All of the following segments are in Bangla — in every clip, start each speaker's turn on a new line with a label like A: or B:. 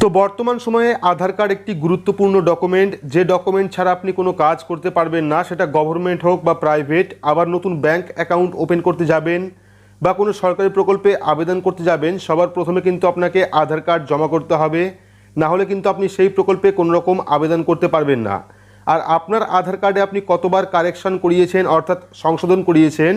A: তো বর্তমান সময়ে আধার কার্ড একটি গুরুত্বপূর্ণ ডকুমেন্ট, যে ডকুমেন্ট ছাড়া আপনি কোনো কাজ করতে পারবেন না, সেটা গভর্নমেন্ট হোক বা প্রাইভেট। আবার নতুন ব্যাংক অ্যাকাউন্ট ওপেন করতে যাবেন বা কোনো সরকারি প্রকল্পে আবেদন করতে যাবেন, সবার প্রথমে কিন্তু আপনাকে আধার কার্ড জমা করতে হবে, না হলে কিন্তু আপনি সেই প্রকল্পে কোনো রকম আবেদন করতে পারবেন না। আর আপনার আধার কার্ডে আপনি কতবার কারেকশন করিয়েছেন অর্থাৎ সংশোধন করিয়েছেন,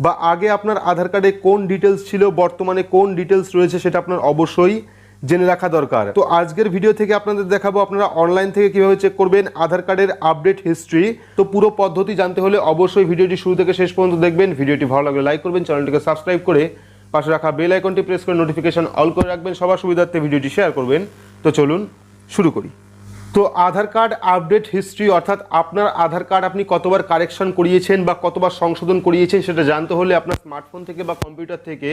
A: বা আগে আপনার আধার কার্ডে কোন ডিটেলস ছিল, বর্তমানে কোন ডিটেলস রয়েছে, সেটা আপনার অবশ্যই জেনে রাখা দরকার। তো আজকের ভিডিও থেকে আপনাদের দেখাবো আপনারা অনলাইন থেকে কিভাবে চেক করবেন আধার কার্ডের আপডেট হিস্ট্রি। তো পুরো পদ্ধতি জানতে হলে অবশ্যই ভিডিওটি শুরু থেকে শেষ পর্যন্ত দেখবেন। ভিডিওটি ভালো লাগলে লাইক করবেন, চ্যানেলটিকে সাবস্ক্রাইব করে পাশে রাখা বেল আইকনটি প্রেস করে নোটিফিকেশন অল করে রাখবেন, সবার সুবিধার্থে ভিডিওটি শেয়ার করবেন। তো চলুন শুরু করি। তো আধার কার্ড আপডেট হিস্ট্রি অর্থাৎ আপনার আধার কার্ড আপনি কতবার কারেকশন করিয়েছেন বা কতবার সংশোধন করিয়েছেন সেটা জানতে হলে আপনার স্মার্টফোন থেকে বা কম্পিউটার থেকে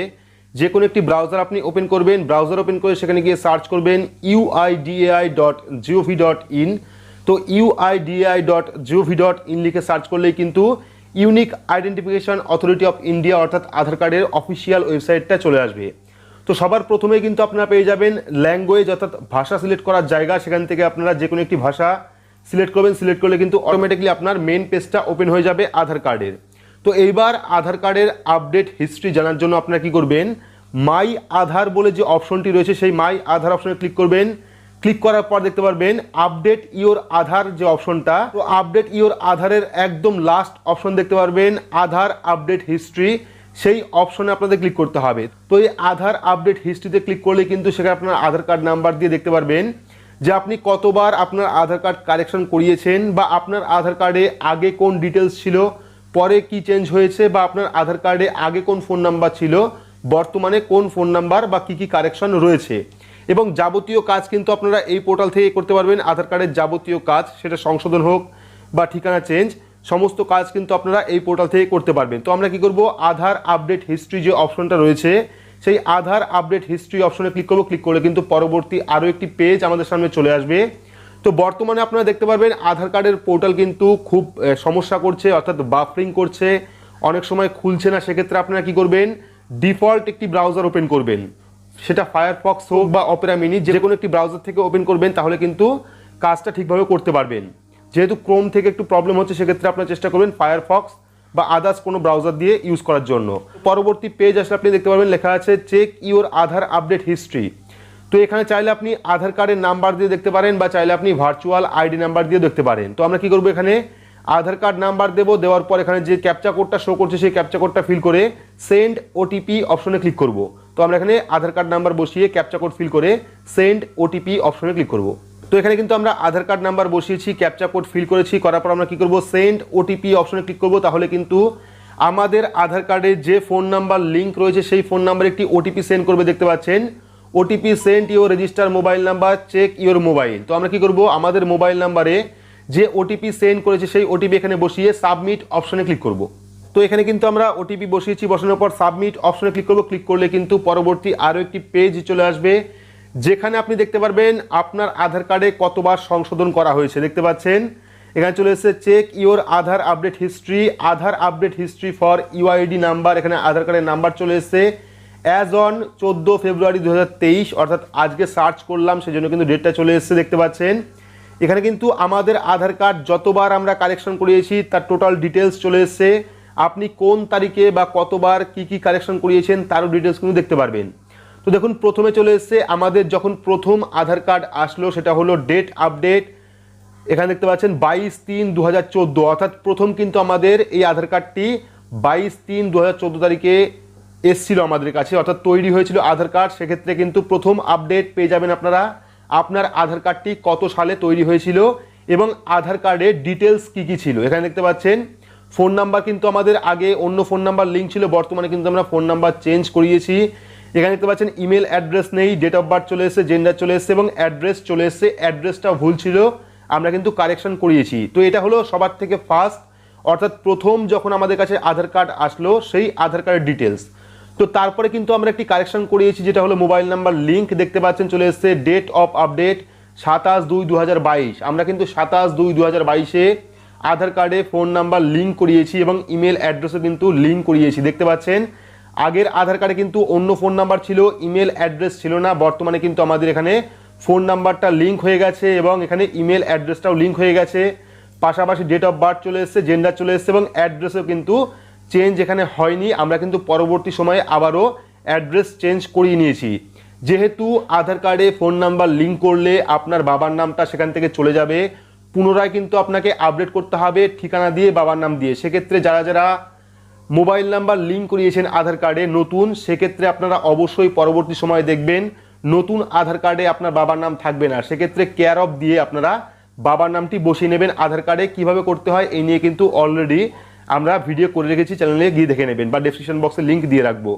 A: যে কোনো একটি ব্রাউজার আপনি ওপেন করবেন। ব্রাউজার ওপেন করে সেখানে গিয়ে সার্চ করবেন uidai.gov.in। তো uidai.gov.in লিখে সার্চ করলেই কিন্তু unique identification authority of India অর্থাৎ আধার কার্ডের অফিসিয়াল ওয়েবসাইটটা চলে আসবে। তো সবার প্রথমেই কিন্তু আপনারা পেয়ে যাবেন ল্যাঙ্গুয়েজ অর্থাৎ ভাষা সিলেক্ট করার জায়গা, সেখান থেকে আপনারা যে কোনো একটি ভাষা সিলেক্ট করবেন। সিলেক্ট করলে কিন্তু অটোমেটিকলি আপনার মেন পেজটা ওপেন হয়ে যাবে আধার কার্ডের। তো এইবার আধার কার্ডের আপডেট হিস্ট্রি জানার জন্য আপনারা কি করবেন, মাই আধার বলে যে অপশনটি রয়েছে সেই মাই আধার অপশনে ক্লিক করবেন। ক্লিক করার পর দেখতে পারবেন আপডেট ইওর আধার যে অপশনটা, তো আপডেট ইওর আধারের একদম লাস্ট অপশন দেখতে পারবেন আধার আপডেট হিস্ট্রি, সেই অপশনে আপনাদের ক্লিক করতে হবে। তো এই আধার আপডেট হিস্ট্রিতে ক্লিক করলে কিন্তু সেখানে আপনার আধার কার্ড নাম্বার দিয়ে দেখতে পারবেন যে আপনি কতবার আপনার আধার কার্ড কারেকশন করিয়েছেন, বা আপনার আধার কার্ডে আগে কোন ডিটেলস ছিল, পরে কি চেঞ্জ হয়েছে, বা আপনার আধার কার্ডে আগে কোন ফোন নাম্বার ছিল, বর্তমানে কোন ফোন নাম্বার বা কি কি কারেকশন রয়েছে। এবং যাবতীয় কাজ কিন্তু আপনারা এই পোর্টাল থেকে করতে পারবেন। আধার কার্ডের যাবতীয় কাজ, সেটা সংশোধন হোক বা ঠিকানা চেঞ্জ, সমস্ত কাজ কিন্তু আপনারা এই পোর্টাল থেকে করতে পারবেন। তো আমরা কি করব, আধার আপডেট হিস্ট্রি যে অপশনটা রয়েছে সেই আধার আপডেট হিস্ট্রি অপশনে ক্লিক করব। ক্লিক করলে কিন্তু পরবর্তী আরও একটি পেজ আমাদের সামনে চলে আসবে। তো বর্তমানে আপনারা দেখতে পারবেন আধার কার্ডের পোর্টাল কিন্তু খুব সমস্যা করছে, অর্থাৎ বাফারিং করছে, অনেক সময় খুলছে না। সেক্ষেত্রে আপনারা কি করবেন, ডিফল্ট একটি ব্রাউজার ওপেন করবেন, সেটা ফায়ারফক্স হোক বা অপেরা মিনি, যে কোনো একটি ব্রাউজার থেকে ওপেন করবেন, তাহলে কিন্তু কাজটা ঠিকভাবে করতে পারবেন। যেহেতু ক্রোম থেকে একটু প্রবলেম হচ্ছে, সেক্ষেত্রে আপনার চেষ্টা করবেন ফায়ারফক্স বা আদার্স কোনো ব্রাউজার দিয়ে ইউজ করার জন্য। পরবর্তী পেজ আসলে আপনি দেখতে পারবেন লেখা আছে check your Aadhaar update history. তো এখানে চাইলে আপনি আধার কার্ডের নাম্বার দিয়ে দেখতে পারেন, বা চাইলে আপনি ভার্চুয়াল আইডি নাম্বার দিয়ে দেখতে পারেন। তো আমরা কি করবো, এখানে আধার কার্ড নাম্বার দেবো, দেওয়ার পর এখানে যে ক্যাপচা কোডটা শো করছে সেই ক্যাপচা কোডটা ফিল করে সেন্ড ওটিপি অপশনে ক্লিক করব। তো আমরা এখানে আধার কার্ড নাম্বার বসিয়ে ক্যাপচা কোড ফিল করে সেন্ড ওটিপি অপশনে ক্লিক করব। তো এখানে কিন্তু আমরা আধার কার্ড নাম্বার বসিয়েছি, ক্যাপচা কোড ফিল করেছি, করার পর আমরা কি করব, সেন্ড ওটিপি অপশনে ক্লিক করব। তাহলে কিন্তু আমাদের আধার কার্ডে যে ফোন নাম্বার লিঙ্ক রয়েছে সেই ফোন নাম্বারে একটি ওটিপি সেন্ড করবে, দেখতে পাচ্ছেন OTP send your register mobile number check your mobile. তো আমরা কি করব, আমাদের মোবাইল নাম্বারে যে ওটিপি সেন্ড করেছে সেই ওটিপি এখানে বসিয়ে সাবমিট অপশনে ক্লিক করব। তো এখানে কিন্তু আমরা ওটিপি বসিয়েছি, বসানোর পর সাবমিট অপশনে ক্লিক করব। ক্লিক করলে কিন্তু পরবর্তী আরও একটি পেজ চলে আসবে, যেখানে আপনি দেখতে পারবেন আপনার আধার কার্ডে কতবার সংশোধন করা হয়েছে। দেখতে পাচ্ছেন এখানে চলে এসেছে check your Aadhaar update history, Aadhaar update history for UID number. এখানে আধার কার্ডের নাম্বার চলে এসেছে অ্যাজ অন 14 ফেব্রুয়ারি 2023, অর্থাৎ আজকে সার্চ করলাম সেজন্য কিন্তু ডেটটা চলে এসেছে। দেখতে পাচ্ছেন এখানে কিন্তু আমাদের আধার কার্ড যতবার আমরা কারেকশন করিয়েছি তার টোটাল ডিটেলস চলে এসেছে। আপনি কোন তারিখে বা কতবার কি কি কারেকশন করিয়েছেন তারও ডিটেলস কিন্তু দেখতে পারবেন। তো দেখুন প্রথমে চলে এসেছে আমাদের যখন প্রথম আধার কার্ড আসলো, সেটা হলো ডেট আপডেট। এখানে দেখতে পাচ্ছেন 22/3/2014, অর্থাৎ প্রথম কিন্তু আমাদের এই আধার কার্ডটি 22/3/2014 তারিখে এসছিল আমাদের কাছে, অর্থাৎ তৈরি হয়েছিল আধার কার্ড। সেক্ষেত্রে কিন্তু প্রথম আপডেট পেয়ে যাবেন আপনারা, আপনার আধার কার্ডটি কত সালে তৈরি হয়েছিল এবং আধার কার্ডের ডিটেলস কি কি ছিল। এখানে দেখতে পাচ্ছেন ফোন নাম্বার কিন্তু আমাদের আগে অন্য ফোন নাম্বার লিঙ্ক ছিল, বর্তমানে কিন্তু আমরা ফোন নাম্বার চেঞ্জ করিয়েছি। এখানে দেখতে পাচ্ছেন ইমেল অ্যাড্রেস নেই, ডেট অফ বার্থ চলে এসেছে, জেন্ডার চলে এসেছে এবং অ্যাড্রেস চলে এসেছে। অ্যাড্রেসটা ভুল ছিল, আমরা কিন্তু কারেকশন করিয়েছি। তো এটা হলো সবার থেকে ফার্স্ট, অর্থাৎ প্রথম যখন আমাদের কাছে আধার কার্ড আসলো সেই আধার কার্ডের ডিটেলস। তো তারপরে কিন্তু আমরা একটি কারেকশন করিয়েছি, যেটা হলো মোবাইল নাম্বার লিঙ্ক। দেখতে পাচ্ছেন চলে এসেছে ডেট অফ আপডেট 27/2/2022। আমরা কিন্তু 27/2/2022-এ আধার কার্ডে ফোন নাম্বার লিঙ্ক করিয়েছি এবং ইমেল অ্যাড্রেসও কিন্তু লিঙ্ক করিয়েছি। দেখতে পাচ্ছেন আগের আধার কার্ডে কিন্তু অন্য ফোন নাম্বার ছিল, ইমেল অ্যাড্রেস ছিল না, বর্তমানে কিন্তু আমাদের এখানে ফোন নাম্বারটা লিঙ্ক হয়ে গেছে এবং এখানে ইমেল অ্যাড্রেসটাও লিঙ্ক হয়ে গেছে, পাশাপাশি ডেট অফ বার্থ চলে এসছে, জেন্ডার চলে এসছে এবং অ্যাড্রেসও কিন্তু চেঞ্জ এখানে হয়নি। আমরা কিন্তু পরবর্তী সময়ে আবারও অ্যাড্রেস চেঞ্জ করিয়ে নিয়েছি। যেহেতু আধার কার্ডে ফোন নাম্বার লিঙ্ক করলে আপনার বাবার নামটা সেখান থেকে চলে যাবে, পুনরায় কিন্তু আপনাকে আপডেট করতে হবে ঠিকানা দিয়ে, বাবার নাম দিয়ে। সেক্ষেত্রে যারা যারা মোবাইল নাম্বার লিঙ্ক করিয়েছেন আধার কার্ডে নতুন, সেক্ষেত্রে আপনারা অবশ্যই পরবর্তী সময়ে দেখবেন নতুন আধার কার্ডে আপনার বাবার নাম থাকবে না। সেক্ষেত্রে কেয়ার অফ দিয়ে আপনারা বাবার নামটি বসিয়ে নেবেন আধার কার্ডে। কিভাবে করতে হয় এই নিয়ে কিন্তু অলরেডি আমরা ভিডিও করে রেখেছি, চ্যানেলে গিয়ে দেখে নেবেন বা ডেসক্রিপশন বক্সে লিঙ্ক দিয়ে রাখবো।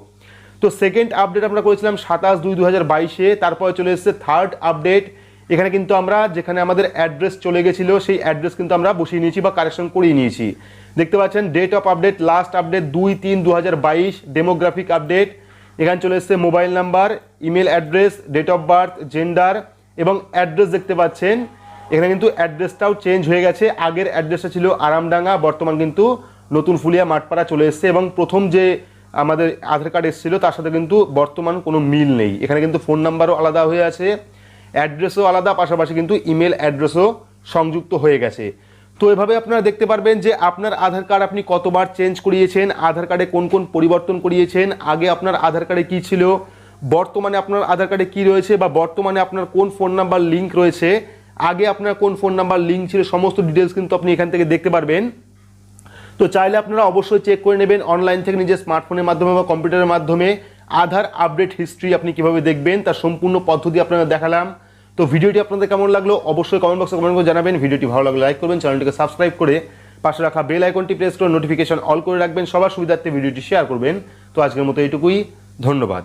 A: তো সেকেন্ড আপডেট আমরা করেছিলাম 27/2/2022-এ, তারপরে চলে এসেছে থার্ড আপডেট। এখানে কিন্তু আমরা যেখানে আমাদের অ্যাড্রেস চলে গেছিলো সেই অ্যাড্রেস কিন্তু আমরা বসিয়ে নিয়েছি বা কারেকশন করিয়ে নিয়েছি। দেখতে পাচ্ছেন date of update, last update 2/3/2022, demographic update. এখানে চলে এসেছে mobile number, email address, date of birth, gender এবং অ্যাড্রেস দেখতে পাচ্ছেন এখানে কিন্তু অ্যাড্রেসটাও চেঞ্জ হয়ে গেছে। আগের অ্যাড্রেসটা ছিল আরামডাঙ্গা, বর্তমান কিন্তু নতুন ফুলিয়া মাঠপাড়া চলে এসছে এবং প্রথম যে আমাদের আধার কার্ড এসেছিল তার সাথে কিন্তু বর্তমান কোনো মিল নেই। এখানে কিন্তু ফোন নাম্বারও আলাদা হয়ে আছে, অ্যাড্রেসও আলাদা, পাশাপাশি কিন্তু ইমেল অ্যাড্রেসও সংযুক্ত হয়ে গেছে। তো এভাবে আপনারা দেখতে পারবেন যে আপনার আধার কার্ড আপনি কতবার চেঞ্জ করিয়েছেন, আধার কার্ডে কোন কোন পরিবর্তন করিয়েছেন, আগে আপনার আধার কার্ডে কী ছিল, বর্তমানে আপনার আধার কার্ডে কী রয়েছে বা বর্তমানে আপনার কোন ফোন নাম্বার লিঙ্ক রয়েছে, আগে আপনার কোন ফোন নাম্বার লিঙ্ক ছিল, সমস্ত ডিটেলস কিন্তু আপনি এখান থেকে দেখতে পারবেন। তো চাইলে আপনারা অবশ্যই চেক করে নেবেন অনলাইন থেকে নিজের স্মার্টফোনের মাধ্যমে বা কম্পিউটারের মাধ্যমে আধার আপডেট হিস্ট্রি আপনি কিভাবে দেখবেন তার সম্পূর্ণ পদ্ধতি আপনারা দেখালাম। তো ভিডিওটি আপনাদের কেমন লাগলো অবশ্যই কমেন্ট বক্সে কমেন্ট করে জানাবেন। ভিডিওটি ভালো লাগলে লাইক করবেন, চ্যানেলটিকে সাবস্ক্রাইব করে পাশে রাখা বেল আইকনটি প্রেস করে নোটিফিকেশন অল করে রাখবেন, সবার সুবিধার্থে ভিডিওটি শেয়ার করবেন। তো আজকের মতো এইটুকুই, ধন্যবাদ।